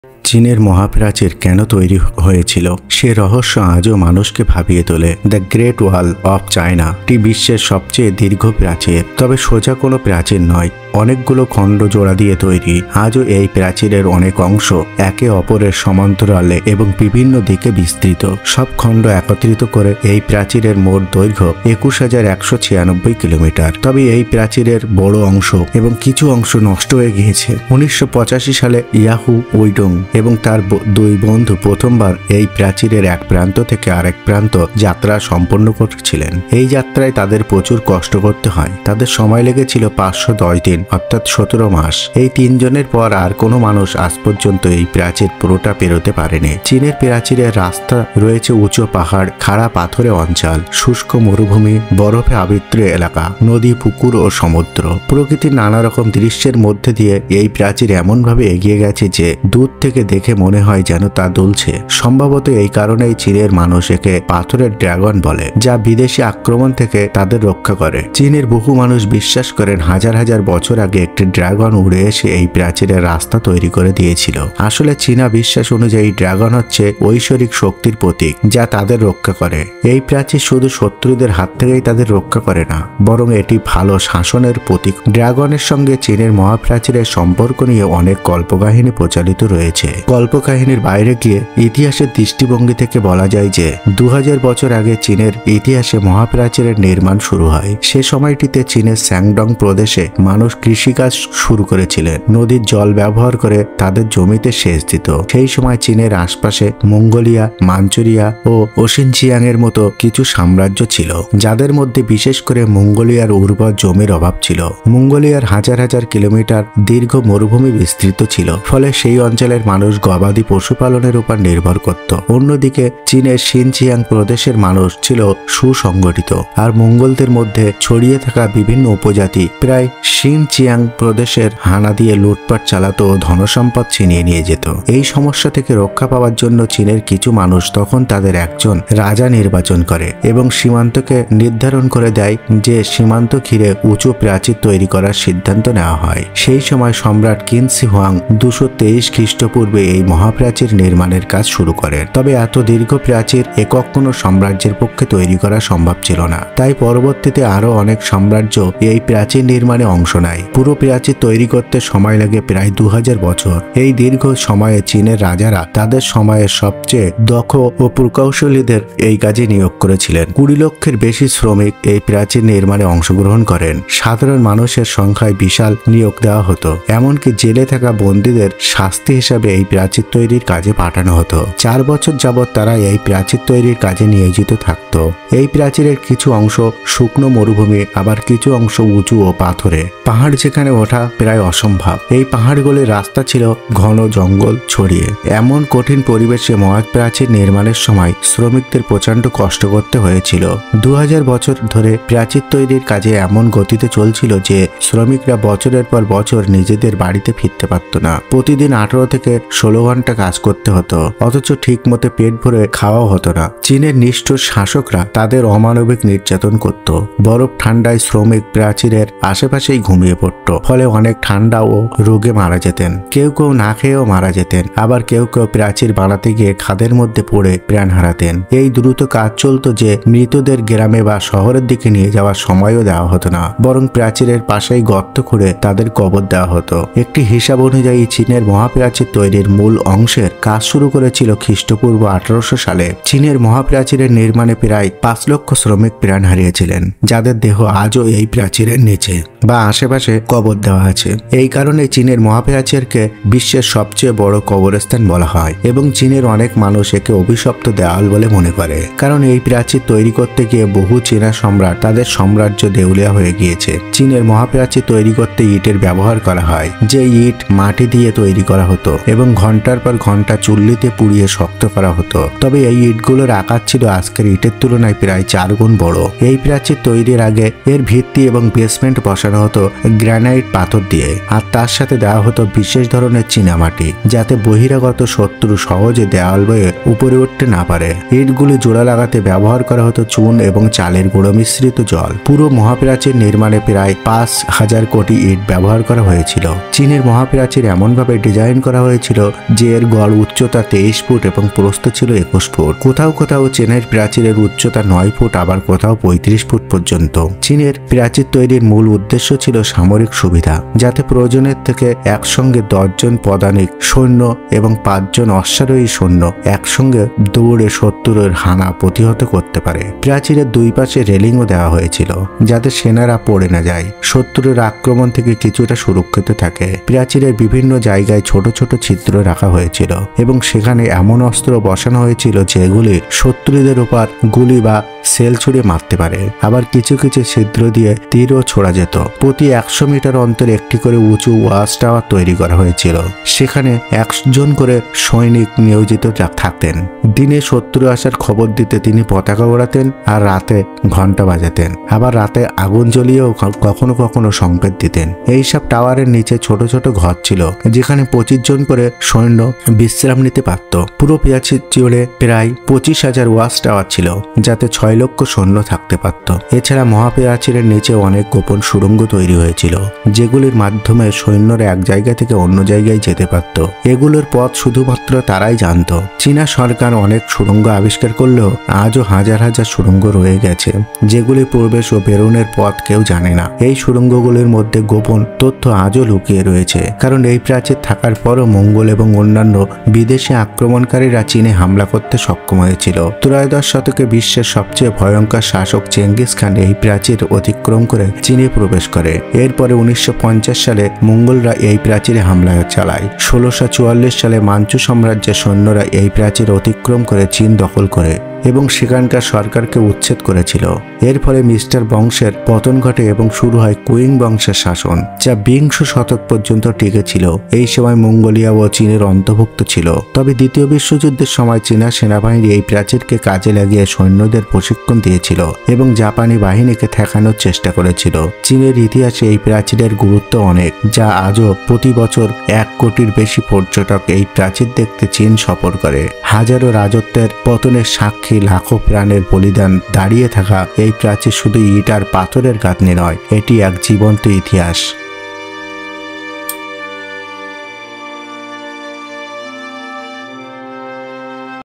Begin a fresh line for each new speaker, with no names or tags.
চীনের মহাপ্রাচীর কেন তৈরি হয়েছিল সে রহস্য আজও মানুষকে ভাবিয়ে তোলে। The great wall of China টি বিশ্বের সবচেয়ে দীর্ঘ প্রাচীর, তবে সোজা কোনো প্রাচীর নয়, অনেকগুলো খণ্ড জোড়া দিয়ে তৈরি। আজও এই প্রাচীরের অনেক অংশ একে অপরের সমান্তরালে এবং বিভিন্ন দিকে বিস্তৃত। সব খণ্ড একত্রিত করে এই প্রাচীরের মোট দৈর্ঘ্য ২১,১৯৬ কিলোমিটার। তবে এই প্রাচীরের বড় অংশ এবং কিছু অংশ নষ্ট হয়ে গিয়েছে। ১৯৮৫ সালে ইয়াহু উইডং এবং তার দুই বন্ধু প্রথমবার এই প্রাচীরের এক প্রান্ত থেকে আরেক প্রান্ত যাত্রা সম্পন্ন করেছিলেন। এই যাত্রায় তাদের প্রচুর কষ্ট করতে হয়। তাদের সময় লেগেছিল ৫১০ দিন, অর্থাৎ ১৭ মাস। এই তিনজনের পর আর কোনো মানুষ আজ পর্যন্ত এই প্রাচীর পুরোটা পেরোতে পারেনি। চীনের প্রাচীরের রাস্তা রয়েছে উঁচু পাহাড়, খাড়া পাথরে অঞ্চল, শুষ্ক মরুভূমি, বরফে আবৃত এলাকা, নদী, পুকুর ও সমুদ্র। প্রকৃতির নানা রকম দৃশ্যের মধ্যে দিয়ে এই প্রাচীর এমনভাবে এগিয়ে গেছে যে দূর থেকে দেখে মনে হয় যেন তা দুলছে। সম্ভবত এই কারণেই চীনের মানুষ একে পাথরের ড্রাগন বলে, যা বিদেশি আক্রমণ থেকে তাদের রক্ষা করে। চীনের বহু মানুষ বিশ্বাস করেন হাজার হাজার বছর আগে একটি ড্রাগন উড়ে এসে এই প্রাচীরের রাস্তা তৈরি করে দিয়েছিল। আসলে চীনা বিশ্বাস অনুযায়ী ড্রাগন হচ্ছে ঐশ্বরিক শক্তির প্রতীক, যা তাদের রক্ষা করে। এই প্রাচীর শুধু শত্রুদের হাত থেকেই তাদের রক্ষা করে না, বরং এটি ভালো শাসনের প্রতীক। ড্রাগনের সঙ্গে চীনের মহাপ্রাচীরের সম্পর্ক নিয়ে অনেক কল্পকাহিনী প্রচলিত রয়েছে। কল্পকাহিনীর বাইরে গিয়ে ইতিহাসের দৃষ্টিভঙ্গি থেকে বলা যায় যে ২০০০ বছর আগে চীনের ইতিহাসে মহাপ্রাচীরের নির্মাণ শুরু হয়। সে সময়টিতে চীনের স্যাংডং প্রদেশে মানুষ কৃষিকাজ শুরু করেছিলেন। নদীর জল ব্যবহার করে তাদের জমিতে সেচ দিত। সেই সময় চীনের আশপাশে মঙ্গোলিয়া, মাঞ্চুরিয়া ও ওশিনজিয়াং এর মতো কিছু সাম্রাজ্য ছিল, যাদের মধ্যে বিশেষ করে মঙ্গোলিয়ার উর্বর জমির অভাব ছিল। মঙ্গোলিয়ার হাজার হাজার কিলোমিটার দীর্ঘ মরুভূমি বিস্তৃত ছিল, ফলে সেই অঞ্চলের মানুষ গবাদি পশুপালনের উপর নির্ভর করত। অন্যদিকে চীনের শিনজিয়াং প্রদেশের মানুষ ছিল সুসংগঠিত, আর মঙ্গোলদের মধ্যে ছড়িয়ে থাকা বিভিন্ন উপজাতি প্রায় শিনজিয়াং প্রদেশের হানা দিয়ে লুটপাট চালাতো ও ধনসম্পদ ছিনিয়ে নিয়ে যেত। এই সমস্যা থেকে রক্ষা পাওয়ার জন্য চীনের কিছু মানুষ তখন তাদের একজন রাজা নির্বাচন করে এবং সীমান্তকে নির্ধারণ করে দেয় যে সীমান্ত ঘিরে উঁচু প্রাচীর তৈরি করার সিদ্ধান্ত নেওয়া হয়। সেই সময় সম্রাট কিন শি হুয়াং ২২৩ খ্রিস্টপূর্বে এই মহাপ্রাচীর নির্মাণের কাজ শুরু করেন। তবে এত দীর্ঘ প্রাচীর একক কোনো সাম্রাজ্যের পক্ষে তৈরি করা সম্ভব ছিল না। তাই পরবর্তীতে আরো অনেক সাম্রাজ্য এই প্রাচীর নির্মাণে অংশ নেয়। পুরো প্রাচীর তৈরি করতে সময় লাগে প্রায় ২০০০ বছর। এই দীর্ঘ সময়ে চীনের রাজারা তাদের সময়ের সবচেয়ে দক্ষ ও প্রকৌশলীদের এই কাজে নিয়োগ করেছিলেন। ২০ লক্ষের বেশি শ্রমিক এই প্রাচীর নির্মাণে অংশগ্রহণ করেন। সাধারণ মানুষের সংখ্যায় বিশাল নিয়োগ দেওয়া হতো, এমনকি জেলে থাকা বন্দীদের শাস্তি হিসাবে এই প্রাচীর তৈরির কাজে পাঠানো হতো। ৪ বছর যাবৎ তারা এই প্রাচীর তৈরির কাজে নিয়োজিত থাকত। এই প্রাচীরের কিছু অংশ শুকনো মরুভূমি, আবার কিছু অংশ উঁচু ও পাথরে। পাহাড় যেখানে ওঠা প্রায় অসম্ভব। এই পাহাড়গুলির রাস্তা ছিল ঘন জঙ্গল ছড়িয়ে। এমন কঠিন পরিবেশে মহাপ্রাচীর নির্মাণের সময় শ্রমিকদের প্রচন্ড কষ্ট করতে হয়েছিল। ২০০০ বছর ধরে প্রাচীর তৈরির কাজে এমন গতিতে চলছিল যে শ্রমিকরা বছরের পর বছর নিজেদের বাড়িতে ফিরতে পারত না। প্রতিদিন ১৮ থেকে ১৬ ঘন্টা কাজ করতে হতো, অথচ ঠিক মতো পেট ভরে খাওয়াও হতো না। চীনের নিষ্ঠুর শাসকরা তাদের অমানবিক নির্যাতন করত। বরফ ঠান্ডায় শ্রমিক প্রাচীরের আশেপাশেই ঘুমিয়ে পড়ত, ফলে অনেক ঠান্ডা ও রোগে মারা যেতেন। কেউ কেউ না খেয়েও মারা যেতেন, আবার কেউ কেউ প্রাচীর বানাতে গিয়ে খাদের মধ্যে পড়ে প্রাণ হারাতেন। এই দ্রুত কাজ চলত যে মৃতদের গ্রামে বা শহরের দিকে নিয়ে যাওয়ার সময়ও দেওয়া হতো না, বরং প্রাচীরের পাশেই গর্ত খুঁড়ে তাদের কবর দেওয়া হতো। একটি হিসাব অনুযায়ী চীনের মহাপ্রাচীর তৈরির মূল অংশের কাজ শুরু করেছিল খ্রিস্টপূর্ব ১৮০০ সালে। চীনের মহাপ্রাচীরের নির্মাণে প্রায় ৫ লক্ষ শ্রমিক প্রাণ হারিয়েছিলেন, যাদের দেহ আজও এই প্রাচীরের নিচে বা আশেপাশে কবর দেওয়া আছে। এই কারণে চীনের মহাপ্রাচীরকে বিশ্বের সবচেয়ে বড় কবরস্থান বলা হয় এবং চীনের অনেক মানুষ একে অভিশপ্ত দেওয়াল বলে মনে করে, কারণ এই প্রাচীর তৈরি করতে গিয়ে বহু চীনা সম্রাট তাদের সাম্রাজ্য দেউলিয়া হয়ে গিয়েছে। চীনের মহাপ্রাচীর তৈরি করতে ইটের ব্যবহার করা হয়, যে ইট মাটি দিয়ে তৈরি করা হতো এবং ঘন্টার পর ঘন্টা চুল্লিতে পুড়িয়ে শক্ত করা হতো। তবে এই ইটগুলোর আকার ছিল আজকের ইটের তুলনায় প্রায় ৪ গুণ বড়। এই প্রাচীর তৈরির আগে এর ভিত্তি এবং বেসমেন্ট বসানো হতো গ্রানাইট পাথর দিয়ে, আর তার সাথে দেওয়া হতো বিশেষ ধরনের চীনামাটি, যাতে বহিরাগত শত্রু সহজে দেওয়াল বয়ে উপরে উঠতে না পারে। ইটগুলি জোড়া লাগাতে ব্যবহার করা হতো চুন এবং চালের গুঁড়ো মিশ্রিত জল। পুরো মহাপ্রাচীর নির্মাণে প্রায় 5,000 কোটি ইট ব্যবহার করা হয়েছিল। চীনের মহাপ্রাচীর এমনভাবে ডিজাইন করা হয়েছিল যে এর গড় উচ্চতা 23 ফুট এবং প্রস্থ ছিল 21 ফুট। কোথাও কোথাও চীনের প্রাচীরের উচ্চতা 9 ফুট, আবার কোথাও 35 ফুট পর্যন্ত। চীনের প্রাচীর তৈরির মূল উদ্দেশ্য ছিল সামরিক সুবিধা, যাতে প্রয়োজনের থেকে একসঙ্গে 10 জন পদাতিক সৈন্য এবং 5 জন অশ্বারোহী সৈন্য একসঙ্গে দৌড়ে শত্রুর হানা প্রতিহত করতে পারে। প্রাচীরের দুই পাশে রেলিংও দেওয়া হয়েছিল, যাতে সেনারা পড়ে না যায়, শত্রুর আক্রমণ থেকে কিছুটা সুরক্ষিত থাকে। প্রাচীরের বিভিন্ন জায়গায় ছোট ছোট ছিদ্র রাখা হয়েছিল এবং সেখানে এমন অস্ত্র বসানো হয়েছিল যেগুলি শত্রুদের উপর গুলি বা সেল ছুড়ে মারতে পারে। আবার কিছু কিছু ছিদ্র দিয়ে তীরও ছোড়া যেত। প্রতি 100 মিটার অন্তর একটি করে উঁচু ওয়াচ টাওয়ার তৈরি করা হয়েছিল। সেখানে 1 জন করে সৈনিক নিয়োজিত থাকতেন। দিনে শত্রু আসার খবর দিতে তিনি পতাকা ওড়াতেন, আর রাতে ঘন্টা বাজাতেন। আবার রাতে আগুন জ্বলিয়েও কখনো কখনো সংকেত দিতেন। এইসব টাওয়ারের নিচে ছোট ছোট ঘর ছিল, যেখানে 25 জন করে সৈন্য বিশ্রাম নিতে পারত। পুরো প্রাচীর জুড়ে প্রায় 25,000 ওয়াচ টাওয়ার ছিল, যাতে 6 লক্ষ সৈন্য থাকতে পারত। এছাড়া মহাপ্রাচীরের নিচে অনেক গোপন সুড়ঙ্গ তৈরি হয়েছিল, যেগুলির মাধ্যমে সৈন্যরা এক জায়গা থেকে অন্য জায়গায় যেতে পারত। এগুলোর পথ শুধুমাত্র তারাই জানত। চীনা সরকার অনেক সুড়ঙ্গ আবিষ্কার করলেও আজও হাজার হাজার সুড়ঙ্গ রয়ে গেছে, যেগুলি প্রবেশ ও বেরোনের পথ কেউ জানে না। এই সুড়ঙ্গগুলির মধ্যে গোপন তথ্য আজও লুকিয়ে রয়েছে, কারণ এই প্রাচীর থাকার পরও মঙ্গল এবং অন্যান্য বিদেশি আক্রমণকারীরা চীনে হামলা করতে সক্ষম হয়েছিল। ত্রয়োদশ শতকে বিশ্বের সবচেয়ে ভয়ঙ্কর শাসক চেঙ্গিস খান এই প্রাচীর অতিক্রম করে চীনে প্রবেশ করে। এরপরে 1950 সালে মঙ্গলরা এই প্রাচীরে হামলা চালায়। 1644 সালে মাঞ্চু সাম্রাজ্যের সৈন্যরা এই প্রাচীর অতিক্রম করে চীন দখল করে এবং সেখানকার সরকারকে উচ্ছেদ করেছিল। এর ফলে মিস্টার বংশের পতন ঘটে এবং শুরু হয় কুইং বংশের শাসন, যা 20 শতক পর্যন্ত টিকে ছিল। এই সময় মঙ্গোলিয়া ও চীনের অন্তর্ভুক্ত ছিল। তবে দ্বিতীয় বিশ্বযুদ্ধের সময় চীনা সেনাবাহিনী এই প্রাচীরকে কাজে লাগিয়ে সৈন্যদের প্রশিক্ষণ দিয়েছিল এবং জাপানি বাহিনীকে ঠেকানোর চেষ্টা করেছিল। চীনের ইতিহাসে এই প্রাচীরের গুরুত্ব অনেক, যা আজও প্রতি বছর 1 কোটির বেশি পর্যটক এই প্রাচীর দেখতে চীন সফর করে। হাজারো রাজত্বের পতনের সাক্ষী, লাখো প্রাণের বলিদান দাঁড়িয়ে থাকা এই প্রাচীর শুধু ইট আর পাথরের গাঁথনি নয়, এটি এক জীবন্ত ইতিহাস।